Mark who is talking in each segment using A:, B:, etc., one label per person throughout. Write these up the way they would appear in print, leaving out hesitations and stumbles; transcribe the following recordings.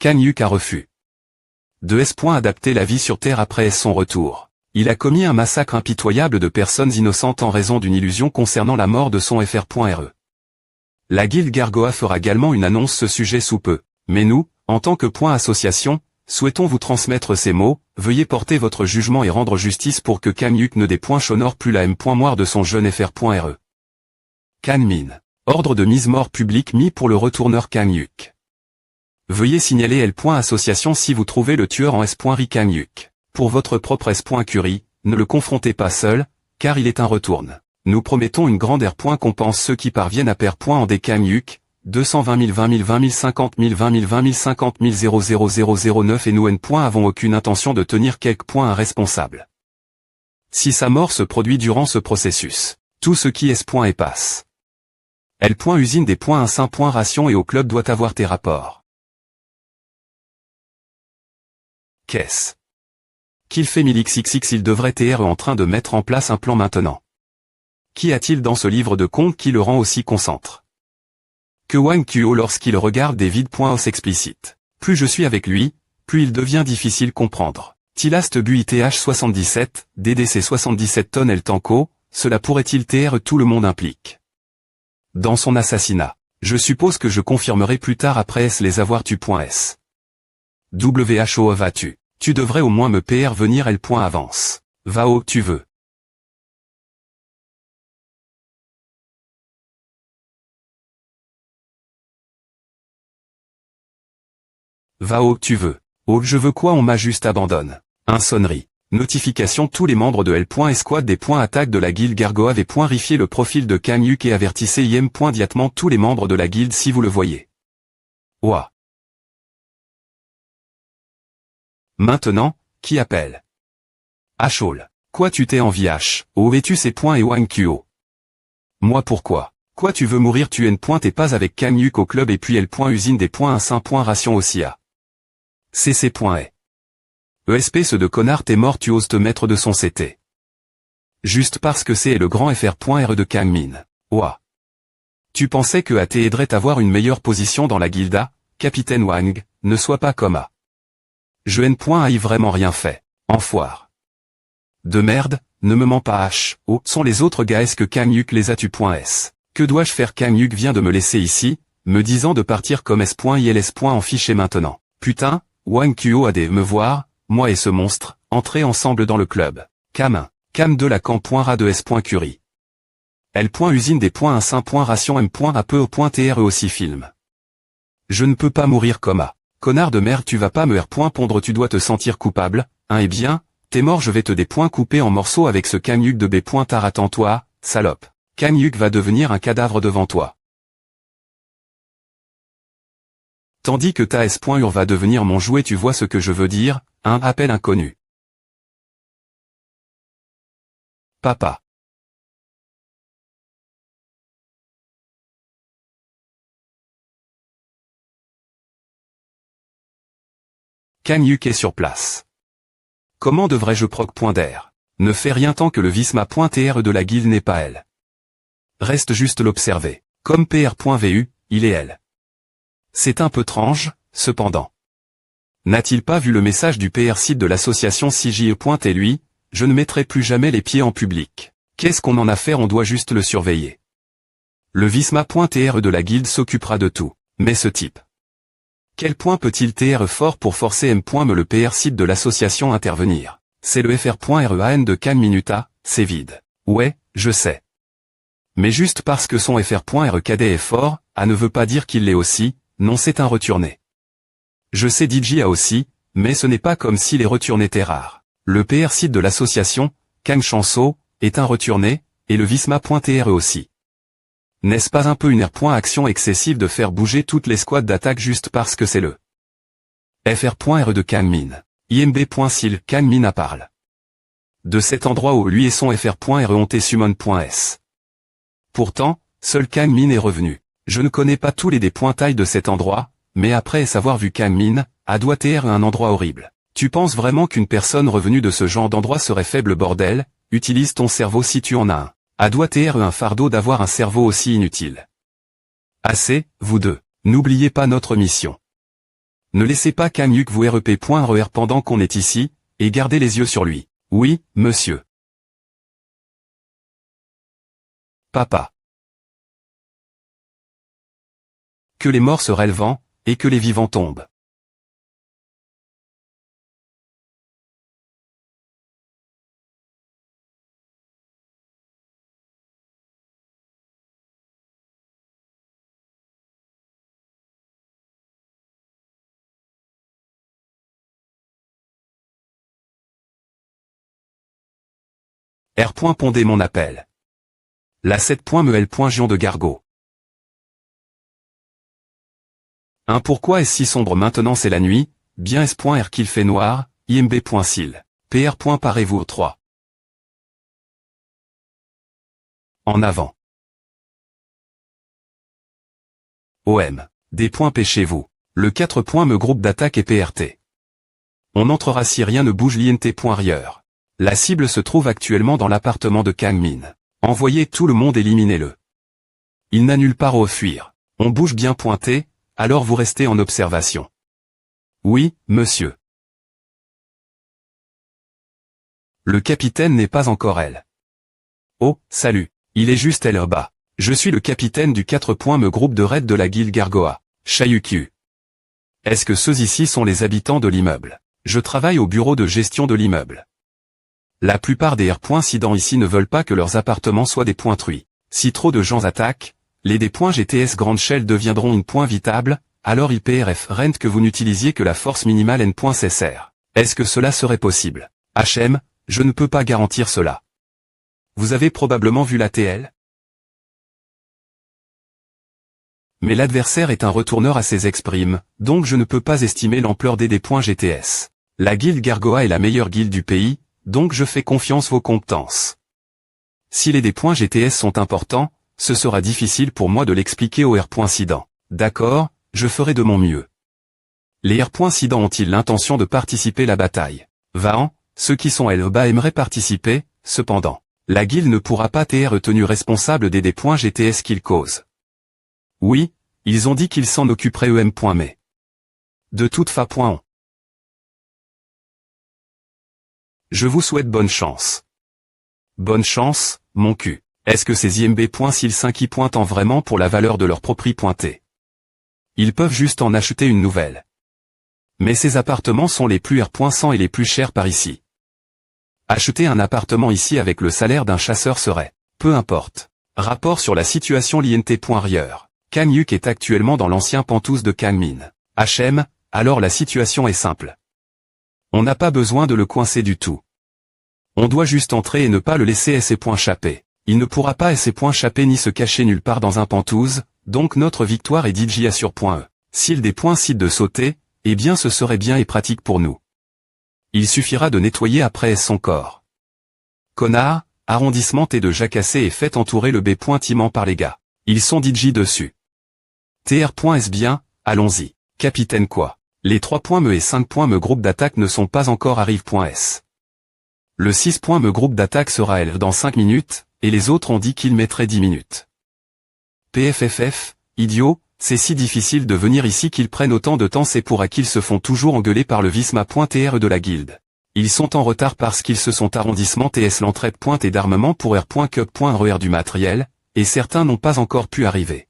A: Kang-Hyuk a refus de S. adapter la vie sur Terre après son retour. Il a commis un massacre impitoyable de personnes innocentes en raison d'une illusion concernant la mort de son FR.RE. La Guilde Gargoa fera également une annonce ce sujet sous peu. Mais nous, en tant que association, souhaitons vous transmettre ces mots, veuillez porter votre jugement et rendre justice pour que Kang-Hyuk ne déshonore plus la M.Moire de son jeune FR.RE. Kang-min. Ordre de mise mort public mis pour le retourneur Kang-Hyuk. Veuillez signaler L.Association si vous trouvez le tueur en S.Ri Kang-Hyuk. Pour votre propre S.Curie, ne le confrontez pas seul, car il est un retourne. Nous promettons une grande R. Compense ceux qui parviennent à pair. En des Kang-Hyuk, 220 000, 20 000, 20 000, 50 000, 20 000, 20 000, 50 000, 00009 et nous N. Avons aucune intention de tenir quelque responsable. Si sa mort se produit durant ce processus, tout ce qui S. Et passe. L. Usine des un saint. Ration et au club doit avoir tes rapports. Qu'est-ce qu'il fait 1000xxx? Il devrait être en train de mettre en place un plan maintenant. Qu'y a-t-il dans ce livre de comptes qui le rend aussi concentre que Wang Kuo lorsqu'il regarde des vides.os explicites? Plus je suis avec lui, plus il devient difficile comprendre. Tilast Buith 77, DDC 77 tonnes El Tanko, cela pourrait-il TR tout le monde implique dans son assassinat? Je suppose que je confirmerai plus tard après les avoir tu.s. WHO vas-tu? Tu devrais au moins me PR venir L. Avance. Va où tu veux. Va où tu veux. Oh je veux quoi? On m'a juste abandonne. Un sonnerie. Notification. Tous les membres de L. Escouade des attaque de la guilde Gargoa avaient rifié le profil de Kang-Hyuk et avertissez IM. Diatement tous les membres de la guilde si vous le voyez. Ouah. Maintenant, qui appelle? Hall. Quoi tu t'es envie H? Où es-tu ces points et Wang Kuo? Moi pourquoi? Quoi tu veux mourir? Tu N. T'es pas avec Kang-Hyuk au club et puis L. Usine des un saint. Ration aussi à. CC. ESP ce de connard t'es mort tu oses te mettre de son CT. Juste parce que c'est le grand FR.RE de Kang-min. Ouah. Tu pensais que AT aiderait à avoir une meilleure position dans la guilda, Capitaine Wang, ne sois pas comme A. Je N. Aïe vraiment rien fait. Enfoire. De merde, ne me mens pas H. Oh, sont les autres gars est-ce que Kang-Hyuk les a-tu.s? Que dois-je faire? Kang-Hyuk vient de me laisser ici, me disant de partir comme S.ILS. En fiché maintenant. Putain, Wang Kuo a des me voir, moi et ce monstre, entrer ensemble dans le club. Cam de la camp.ra de S.Curie. L. Usine des un saint. Ration M. A peu au TRE aussi film. Je ne peux pas mourir comme A. Connard de merde tu vas pas me R. Pondre tu dois te sentir coupable, hein et bien, t'es mort je vais te des couper en morceaux avec ce Kang-Hyuk de B. Attends-toi, salope. Kang-Hyuk va devenir un cadavre devant toi. Tandis que ta S.Ur va devenir mon jouet tu vois ce que je veux dire, un appel inconnu. Papa. Kang-Hyuk est sur place. Comment devrais-je proc.d'air? Ne fais rien tant que le Visma.TR de la guilde n'est pas elle. Reste juste l'observer. Comme PR.VU, il est elle. C'est un peu étrange, cependant. N'a-t-il pas vu le message du PR site de l'association CJE. Lui, je ne mettrai plus jamais les pieds en public. Qu'est-ce qu'on en a à faire? On doit juste le surveiller. Le Visma.TR de la guilde s'occupera de tout. Mais ce type. Quel point peut-il TR fort pour forcer M. Me le PR site de l'association intervenir? C'est le FR.REAN de Kang Minuta, c'est vide. Ouais, je sais. Mais juste parce que son FR.RE est fort, A ne veut pas dire qu'il l'est aussi, non c'est un retourné. Je sais DJ a aussi, mais ce n'est pas comme si les retournés étaient rares. Le PR site de l'association, Kang Chanso, est un retourné, et le Visma.TRE aussi. N'est-ce pas un peu une action excessive de faire bouger toutes les squads d'attaque juste parce que c'est le FR.RE de Kang-min? IMB.sil Kang-min a parle. De cet endroit où lui et son FR.RE ont été summon.s. Pourtant, seul Kang-min est revenu. Je ne connais pas tous les dépointails de cet endroit, mais après avoir vu Kang-min, a doit être un endroit horrible. Tu penses vraiment qu'une personne revenue de ce genre d'endroit serait faible bordel? Utilise ton cerveau si tu en as un. A doit être un fardeau d'avoir un cerveau aussi inutile. Assez, vous deux. N'oubliez pas notre mission. Ne laissez pas Kang-Yuk vous REP.RER pendant qu'on est ici, et gardez les yeux sur lui. Oui, monsieur. Papa. Que les morts se relèvent, et que les vivants tombent. R. Pondé mon appel. La 7. Meul. Gion de Gargot. 1. Pourquoi est-ce si sombre maintenant c'est la nuit, bien S.R qu'il fait noir, IMB.Sil. PR. Parez-vous 3. En avant. OM. Des points pêchez-vous. Le 4. Me groupe d'attaque et PRT. On n'entrera si rien ne bouge l'INT.Rieur. La cible se trouve actuellement dans l'appartement de Kang Min. Envoyez tout le monde éliminez-le. Il n'a nulle part où fuir. On bouge bien pointé, alors vous restez en observation. Oui, monsieur. Le capitaine n'est pas encore elle. Oh, salut. Il est juste elle bas. Je suis le capitaine du 4. Me groupe de raid de la guilde Gargoa. Chayukyu. Est-ce que ceux ici sont les habitants de l'immeuble? Je travaille au bureau de gestion de l'immeuble. La plupart des R.Sidans ici ne veulent pas que leurs appartements soient des pointruits. Si trop de gens attaquent, les D.GTS Grande Shell deviendront une point vitable, alors il PRF rente que vous n'utilisiez que la force minimale N.SR. Est-ce que cela serait possible? HM, je ne peux pas garantir cela. Vous avez probablement vu la TL? Mais l'adversaire est un retourneur à ses exprimes, donc je ne peux pas estimer l'ampleur des D.GTS. La guilde Gargoa est la meilleure guilde du pays, donc je fais confiance vos compétences. Si les D.GTS sont importants, ce sera difficile pour moi de l'expliquer aux R.Sidans. D'accord, je ferai de mon mieux. Les R.Sidans ont-ils l'intention de participer à la bataille? Vaan, ceux qui sont L-bas aimeraient participer, cependant. La guilde ne pourra pas être tenue responsable des D.GTS qu'ils causent. Oui, ils ont dit qu'ils s'en occuperaient eux-mêmes. Mais de toute façon. Je vous souhaite bonne chance. Bonne chance, mon cul. Est-ce que ces IMB.Sil 5 y pointent en vraiment pour la valeur de leur propriété? Ils peuvent juste en acheter une nouvelle. Mais ces appartements sont les plus R.100 et les plus chers par ici. Acheter un appartement ici avec le salaire d'un chasseur serait, peu importe. Rapport sur la situation l'INT.Rieur. Kang-Yuk est actuellement dans l'ancien pantouse de Kang Min. HM, alors la situation est simple. On n'a pas besoin de le coincer du tout. On doit juste entrer et ne pas le laisser chapper. Il ne pourra pas chapper ni se cacher nulle part dans un pantouse, donc notre victoire est DJA sur .E. S'il des points cite de sauter, eh bien ce serait bien et pratique pour nous. Il suffira de nettoyer après son corps. Connard, arrondissement T de jacassé et faites entourer le B.Timant par les gars. Ils sont DJ dessus. TR.S bien, allons-y. Capitaine quoi? Les 3. Me et 5. Me groupe d'attaque ne sont pas encore arrive.S. Le 6. Me groupe d'attaque sera elle dans 5 minutes, et les autres ont dit qu'ils mettraient 10 minutes. PFFF, idiot, c'est si difficile de venir ici qu'ils prennent autant de temps c'est pour à qu'ils se font toujours engueuler par le Visma.TR de la guilde. Ils sont en retard parce qu'ils se sont arrondissement TS l'entrée et d'armement pour R.Cup.RER du matériel, et certains n'ont pas encore pu arriver.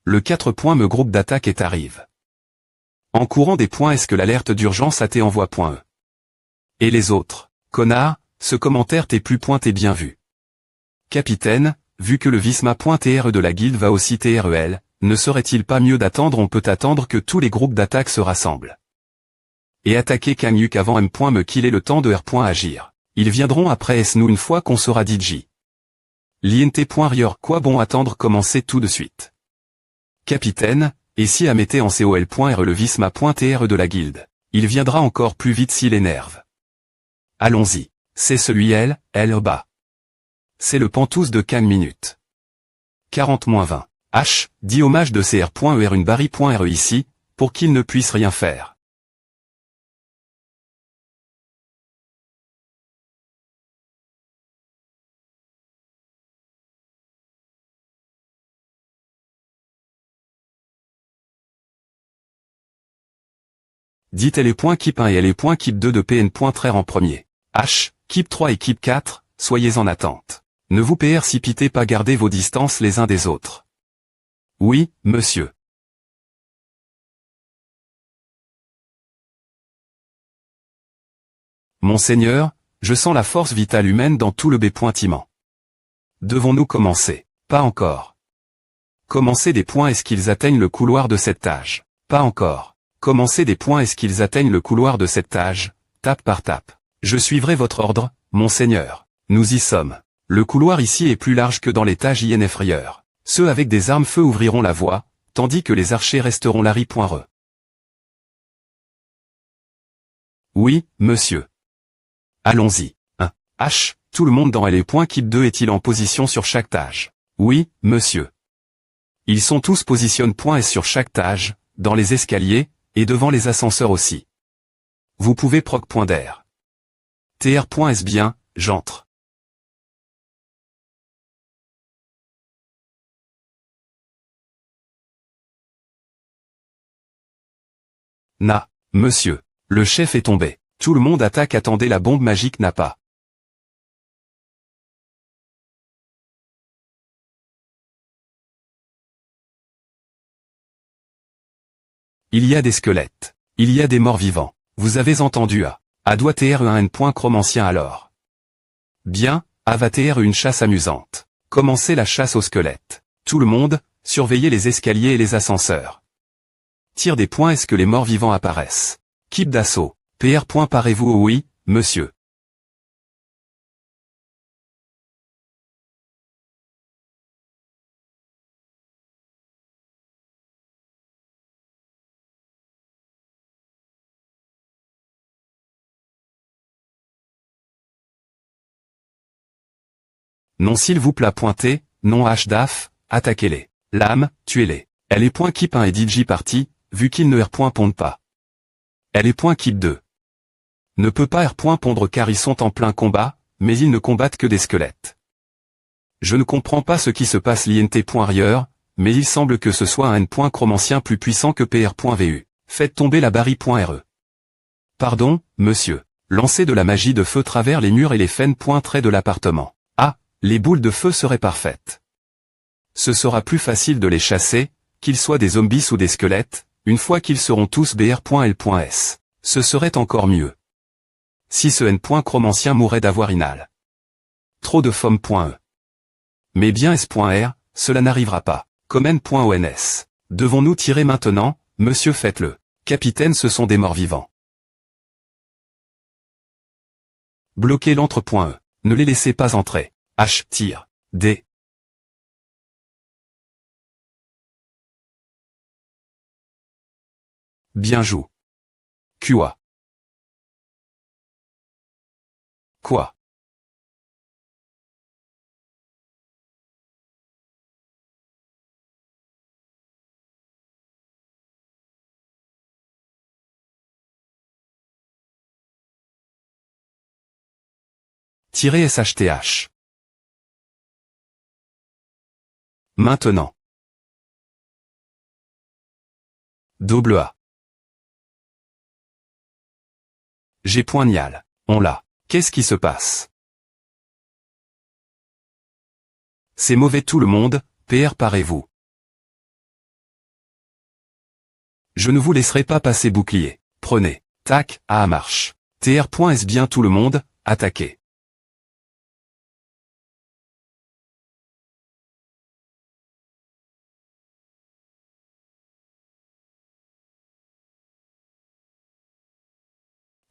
A: Le 4. Me groupe d'attaque est arrive. En courant des points est-ce que l'alerte d'urgence a été envoie.E. Et les autres, connard, ce commentaire t'est plus pointé bien vu. Capitaine, vu que le Visma.TR de la guilde va aussi TREL, ne serait-il pas mieux d'attendre? On peut attendre que tous les groupes d'attaque se rassemblent. Et attaquer Kang-Yuk avant Me qu'il ait le temps de R.Agir. Ils viendront après nous une fois qu'on sera DJ. L'INT.Rieur quoi bon attendre commencer tout de suite. Capitaine, et si à mettez en COL.R le Visma.TR de la guilde, il viendra encore plus vite s'il énerve. Allons-y. C'est celui elle bas. C'est le pantouse de Kang minute. 40-20. H, dit hommage de CR.ER une barry.RE ici, pour qu'il ne puisse rien faire. Dites L.Keep1 et L.Keep2 de PN.Traire en premier. H, Keep3 et Keep4, soyez en attente. Ne vous précipitez pas, gardez vos distances les uns des autres. Oui, monsieur. Monseigneur, je sens la force vitale humaine dans tout le béppointement. Devons-nous commencer? Pas encore. Commencer des points est-ce qu'ils atteignent le couloir de cette tâche? Pas encore. Commencer des points est-ce qu'ils atteignent le couloir de cette tâche? Tape par tape. Je suivrai votre ordre, monseigneur. Nous y sommes. Le couloir ici est plus large que dans les tâches inférieures. Ceux avec des armes feu ouvriront la voie, tandis que les archers resteront Larry.re. Oui, monsieur. Allons-y. 1. H, tout le monde dans L.Keep2 est-il en position sur chaque tâche? Oui, monsieur. Ils sont tous positionne.s sur chaque tâche, dans les escaliers, et devant les ascenseurs aussi. Vous pouvez proc.d'air. tr.s bien, j'entre. Na, monsieur. Le chef est tombé. Tout le monde attaque, attendez, la bombe magique n'a pas. Il y a des squelettes. Il y a des morts vivants. Vous avez entendu A doit tr un Chromancien alors. Bien, A va tr une chasse amusante. Commencez la chasse aux squelettes. Tout le monde, surveillez les escaliers et les ascenseurs. Tire des points est-ce que les morts vivants apparaissent. Keep d'assaut. PR. Parez-vous? Oui, monsieur. Non s'il vous plaît, pointez, non HDAF, attaquez-les. Lame, tuez-les. L.Keep1 et DJ parti, vu qu'ils ne R.pondent pas. L.Keep2 ne peut pas R.pondre car ils sont en plein combat, mais ils ne combattent que des squelettes. Je ne comprends pas ce qui se passe l'INT.Rieur, mais il semble que ce soit un N.Chromancien plus puissant que PR.VU. Faites tomber la barre.RE. Pardon, monsieur. Lancez de la magie de feu travers les murs et les fenêtres de l'appartement. Ah, les boules de feu seraient parfaites. Ce sera plus facile de les chasser, qu'ils soient des zombies ou des squelettes, une fois qu'ils seront tous BR.L.S. Ce serait encore mieux. Si ce N.Chromancien mourait d'avoir inhale. Trop de FOM.E. Mais bien S.R, cela n'arrivera pas. Comme N.ONS. Devons-nous tirer maintenant, monsieur, faites-le. Capitaine, ce sont des morts vivants. Bloquez l'entre.E. Ne les laissez pas entrer. H. Tire. D. Bien joue. QA. Quoi? Tirez SHTH. Maintenant. Double A. J'ai poignal. On l'a. Qu'est-ce qui se passe? C'est mauvais tout le monde, PR, parez-vous. Je ne vous laisserai pas passer bouclier. Prenez. Tac, A marche. TR.S bien tout le monde, attaquez.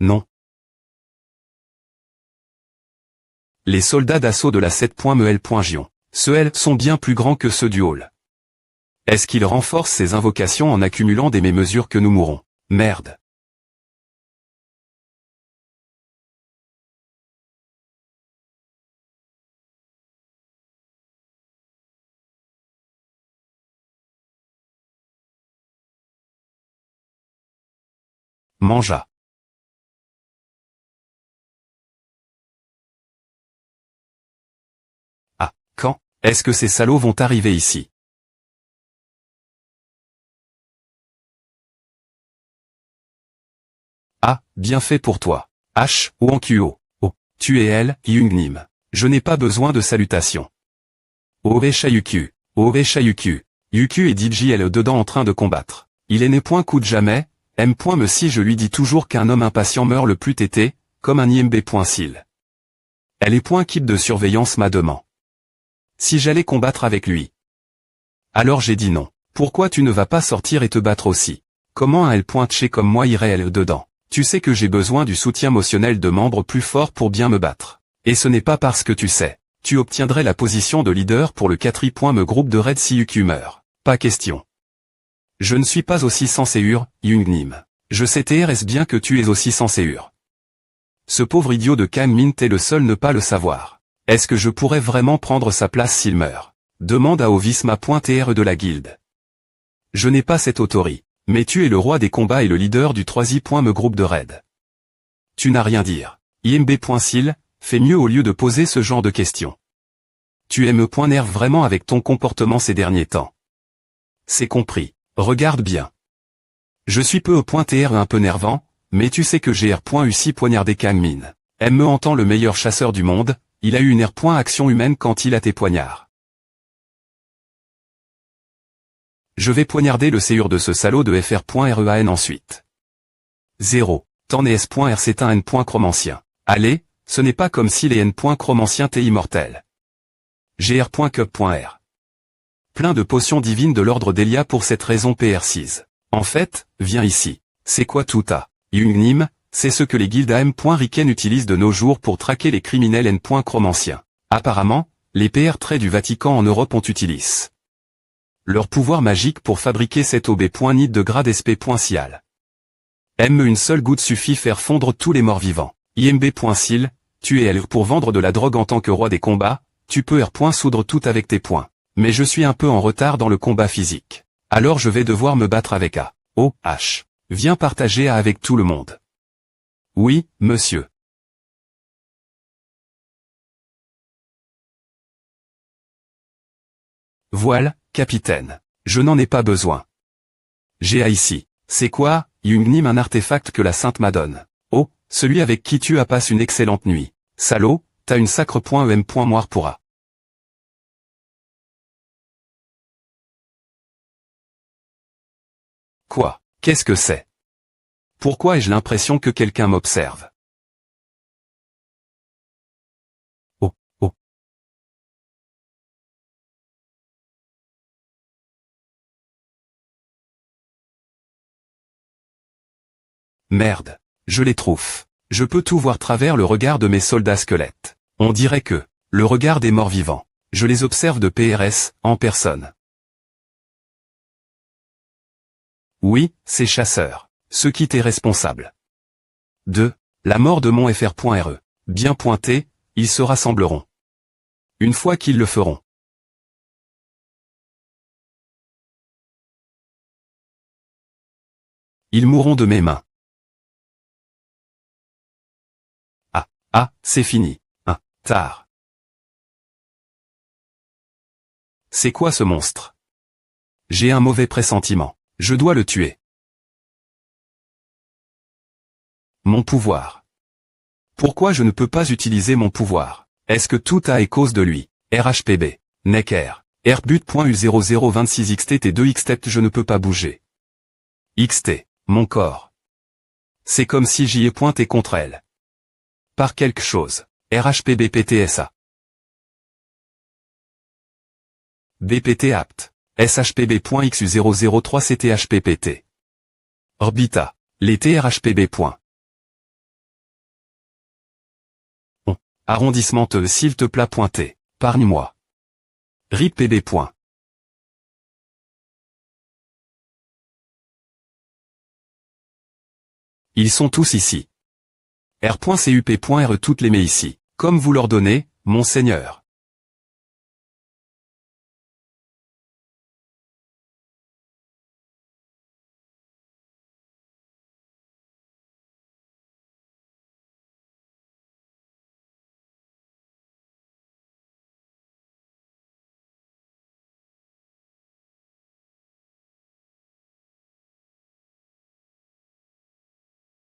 A: Non. Les soldats d'assaut de la 7.mel.gion. Ceux L sont bien plus grands que ceux du hall. Est-ce qu'ils renforcent ces invocations en accumulant des mesures que nous mourrons? Merde. Mangea. Ah, quand est-ce que ces salauds vont arriver ici? Ah, bien fait pour toi. H, ou en QO. Oh, tu es elle, Yungnim. Je n'ai pas besoin de salutations. Ove Shayuku. Ove Shayuku. Yuku et DJ elle dedans en train de combattre. Il est né point coup de jamais, M. me si je lui dis toujours qu'un homme impatient meurt le plus tété, comme un IMB. Sil. Elle est point quitte de surveillance ma demande. Si j'allais combattre avec lui. Alors j'ai dit non. Pourquoi tu ne vas pas sortir et te battre aussi? Comment un L. Chez comme moi irait elle dedans? Tu sais que j'ai besoin du soutien émotionnel de membres plus forts pour bien me battre. Et ce n'est pas parce que tu sais. Tu obtiendrais la position de leader pour le 4. Me groupe de Red si Yuku meurt. Pas question. Je ne suis pas aussi censeur, Yungnim. Je sais TRS bien que tu es aussi censeur. Ce pauvre idiot de Kang Min t'es le seul ne pas le savoir. Est-ce que je pourrais vraiment prendre sa place s'il meurt? Demande à Ovisma.tr de la guilde. Je n'ai pas cette autorité. Mais tu es le roi des combats et le leader du 3. Me groupe de raid. Tu n'as rien dire. IMB.sil, fais mieux au lieu de poser ce genre de questions. Tu m'énerves vraiment avec ton comportement ces derniers temps. C'est compris. Regarde bien. Je suis peu au point TR un peu nervant, mais tu sais que j'ai R.U6 poignardé Kang Min. M me entend le meilleur chasseur du monde, il a eu une R.action humaine quand il a tes poignards. Je vais poignarder le séur de ce salaud de FR.REAN ensuite. 0. T'en es S.R c'est un N.chromancien. Allez, ce n'est pas comme si les N.chromanciens t'es immortels. GR.cup.R. Plein de potions divines de l'ordre d'Elia pour cette raison PR6. En fait, viens ici. C'est quoi tout à Yungnim, c'est ce que les guildes AM.Riken utilisent de nos jours pour traquer les criminels N.chromanciens. Apparemment, les PR traits du Vatican en Europe ont utilisé leur pouvoir magique pour fabriquer cet OB.nid de grade SP.cial. Une seule goutte suffit faire fondre tous les morts vivants. IMB.sil, tu es L pour vendre de la drogue en tant que roi des combats, tu peux R.soudre tout avec tes poings. Mais je suis un peu en retard dans le combat physique. Alors je vais devoir me battre avec A. O. H. Viens partager A avec tout le monde. Oui, monsieur. Voile, capitaine. Je n'en ai pas besoin. J'ai A ici. C'est quoi, Yungnim un artefact que la Sainte m'adonne. Oh, celui avec qui tu as passé une excellente nuit. Salaud, t'as une sacre .em. Moire pour A. Quoi? Qu'est-ce que c'est? Pourquoi ai-je l'impression que quelqu'un m'observe? Oh, oh. Merde. Je les trouve. Je peux tout voir travers le regard de mes soldats squelettes. On dirait que, le regard des morts vivants. Je les observe de PRS, en personne. Oui, ces chasseurs. Ce qui t'est responsable. 2. La mort de mon FR.RE. Bien pointé, ils se rassembleront. Une fois qu'ils le feront. Ils mourront de mes mains. Ah, c'est fini. Tard. C'est quoi ce monstre? J'ai un mauvais pressentiment. Je dois le tuer. Mon pouvoir. Pourquoi je ne peux pas utiliser mon pouvoir? Est-ce que tout a est cause de lui? RHPB. Necker. Rbut.U0026XT2XT je ne peux pas bouger. XT. Mon corps. C'est comme si j'y ai pointé contre elle. Par quelque chose. RHPB PTSA. BPT apte. SHPB.XU003 CTHPPT. Orbita. Les TRHPB. Arrondissement s'il te plaît pointé. Pargne-moi. RIPPB. Ils sont tous ici. R.CUP.RE toutes les mets ici. Comme vous l'ordonnez, monseigneur.